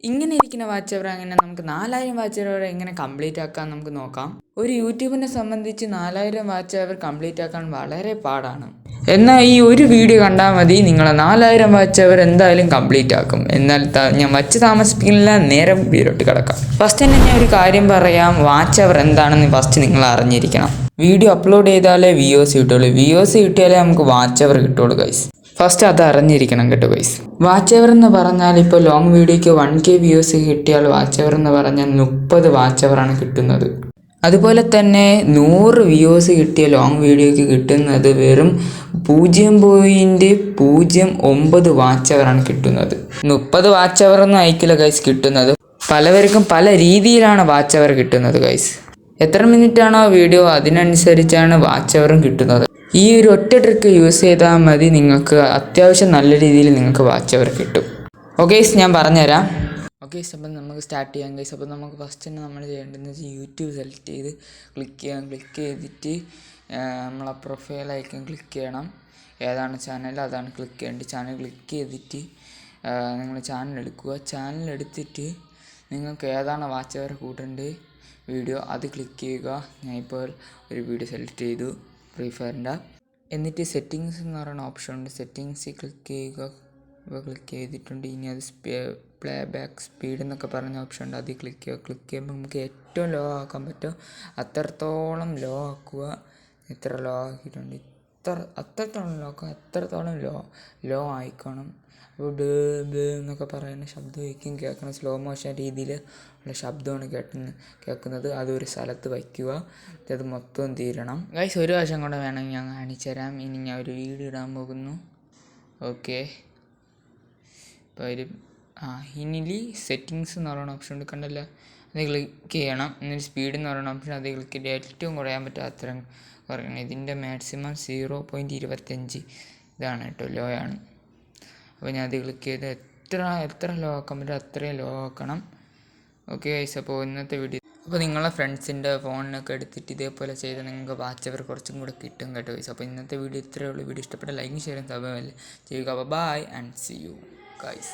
ഇങ്ങനെ ഇരിക്കുന്ന വാച്ച് അവർ അങ്ങനെ നമുക്ക് 4000 വാച്ച് അവർ എങ്ങനെ കംപ്ലീറ്റ് ആക്കാൻ നമുക്ക് നോക്കാം. ഒരു യൂട്യൂബിനെ സംബന്ധിച്ച് 4000 വാച്ച് അവർ കംപ്ലീറ്റ് ആക്കാൻ വളരെ പാടാണ്. എന്നാൽ ഈ ഒരു വീഡിയോ കണ്ടാൽ മതി നിങ്ങളെ 4000 വാച്ച് അവർ എന്തായാലും കംപ്ലീറ്റ് ആക്കും. എന്നാൽ ഞാൻ വച്ച് താമസിപ്പിക്കില്ല, നേരെ വീഡിയോട്ട് കിടക്കാം. ഫസ്റ്റ് തന്നെ ഞാൻ ഒരു കാര്യം പറയാം, വാച്ച് അവർ എന്താണെന്ന് ഫസ്റ്റ് നിങ്ങൾ അറിഞ്ഞിരിക്കണം. വീഡിയോ അപ്ലോഡ് ചെയ്താലേ വ്യൂവേഴ്സ് കിട്ടുള്ളൂ, വ്യൂവേഴ്സ് കിട്ടിയാലേ നമുക്ക് വാച്ച് അവർ കിട്ടുള്ളൂ ഗൈസ്. ഫസ്റ്റ് അത് അറിഞ്ഞിരിക്കണം കേട്ടോ ഗൈസ്. വാച്ച് അവർ എന്ന് പറഞ്ഞാൽ ഇപ്പോൾ ലോങ് വീഡിയോയ്ക്ക് 1K വ്യൂസ് കിട്ടിയാൽ വാച്ച് അവർ എന്ന് പറഞ്ഞാൽ 30 വാച്ച് അവറാണ് കിട്ടുന്നത്. അതുപോലെ തന്നെ 100 വ്യൂസ് കിട്ടിയ ലോങ് വീഡിയോയ്ക്ക് കിട്ടുന്നത് വെറും 0.09 വാച്ച് അവറാണ് കിട്ടുന്നത്. 30 വാച്ച് അവറൊന്നും അയക്കില്ല ഗൈസ് കിട്ടുന്നത്. പലവർക്കും പല രീതിയിലാണ് വാച്ച് അവർ കിട്ടുന്നത് ഗൈസ്. എത്ര മിനിറ്റാണോ വീഡിയോ അതിനനുസരിച്ചാണ് വാച്ച് അവറും കിട്ടുന്നത്. ഈ ഒരു ഒറ്റ ട്രിക്ക് യൂസ് ചെയ്താൽ മതി, നിങ്ങൾക്ക് അത്യാവശ്യം നല്ല രീതിയിൽ നിങ്ങൾക്ക് വാച്ച് അവർ കിട്ടും. ഓക്കെ ഞാൻ പറഞ്ഞുതരാം. ഓക്കെ അപ്പം നമുക്ക് സ്റ്റാർട്ട് ചെയ്യാം ഗൈസ്. അപ്പോൾ നമുക്ക് ഫസ്റ്റ് തന്നെ നമ്മൾ ചെയ്യേണ്ടതെന്ന് വെച്ചാൽ യൂട്യൂബ് സെലക്ട് ചെയ്ത് ക്ലിക്ക് ചെയ്യാം. ക്ലിക്ക് ചെയ്തിട്ട് നമ്മളെ പ്രൊഫൈൽ ഐക്കൺ ക്ലിക്ക് ചെയ്യണം. ഏതാണ് ചാനൽ അതാണ് ക്ലിക്ക് ചെയ്യേണ്ടത്. ചാനൽ ക്ലിക്ക് ചെയ്തിട്ട് നിങ്ങൾ ചാനൽ എടുക്കുക. ചാനൽ എടുത്തിട്ട് നിങ്ങൾക്ക് ഏതാണ് വാച്ച് അവർ കൂട്ടേണ്ടത് വീഡിയോ അത് ക്ലിക്ക് ചെയ്യുക. ഞാൻ ഇപ്പോൾ ഒരു വീഡിയോ സെലക്ട് ചെയ്തു, ഫ്രീ ഫയറിൻ്റെ. എന്നിട്ട് സെറ്റിങ്സ് എന്ന് പറയുന്ന ഓപ്ഷൻ ഉണ്ട്, സെറ്റിങ്സിൽ ക്ലിക്ക് ചെയ്യുക. ഇപ്പോൾ ക്ലിക്ക് ചെയ്തിട്ടുണ്ട്. ഇനി അത് പ്ലേ ബാക്ക് സ്പീഡ് എന്നൊക്കെ പറഞ്ഞ ഓപ്ഷൻ ഉണ്ട്, അതിൽ ക്ലിക്ക് ചെയ്യുക. ക്ലിക്ക് ചെയ്യുമ്പോൾ നമുക്ക് ഏറ്റവും ലോ ആക്കാൻ പറ്റുമോ അത്രത്തോളം ലോ ആക്കുക. എത്ര ലോ ആക്കിയിട്ടുണ്ട് അത്രത്തോളം ലോ ആക്കുക, അത്രത്തോളം ലോ ആയിക്കണം. അപ്പോൾ എന്നൊക്കെ പറയുന്ന ശബ്ദമായിരിക്കും കേൾക്കണം. സ്ലോ മോഷൻ രീതിയിൽ ഉള്ള ശബ്ദമാണ് കേൾക്കുന്നത്. അതൊരു സ്ഥലത്ത് വയ്ക്കുക. അത് മൊത്തം തീരണം ഗൈസ്. ഒരു വശം കൂടെ വേണമെങ്കിൽ ഞാൻ കാണിച്ചു തരാം. ഇനി ഞാൻ ഒരു വീഡിയോ ഇടാൻ പോകുന്നു. ഓക്കെ ഇപ്പോൾ ഇനി സെറ്റിങ്സ് എന്ന് പറയുന്ന ഓപ്ഷൻ ഉണ്ട്, കണ്ടല്ലോ, അത് ക്ലിക്ക് ചെയ്യണം. എന്നിട്ട് സ്പീഡ് എന്ന് പറയുന്ന ഓപ്ഷൻ അത് ക്ലിക്ക് ചെയ്ത് ഏറ്റവും കുറയാൻ പറ്റും അത്രയും കുറയണം. ഇതിൻ്റെ മാക്സിമം 0.25 ഇതാണ് കേട്ടോ, ലോ ആണ്. അപ്പോൾ ഞാൻ അത് ക്ലിക്ക് ചെയ്ത് എത്ര ലോ ആക്കാൻ പറ്റും അത്രയും ലോ ആക്കണം. ഓക്കെ ഗൈസ്, അപ്പോൾ ഇന്നത്തെ വീഡിയോ അപ്പോൾ നിങ്ങളെ ഫ്രണ്ട്സിൻ്റെ ഫോണിനൊക്കെ എടുത്തിട്ട് ഇതേപോലെ ചെയ്താൽ നിങ്ങൾക്ക് വാച്ച് അവർ കുറച്ചും കൂടെ കിട്ടും കേട്ടോ ഗൈസ്. അപ്പോൾ ഇന്നത്തെ വീഡിയോ ഇത്രയേ ഉള്ളൂ. വീഡിയോ ഇഷ്ടപ്പെട്ട ലൈക്ക് ഷെയർ സബ്സ്ക്രൈബ് ചെയ്യുക. Bye and see you guys.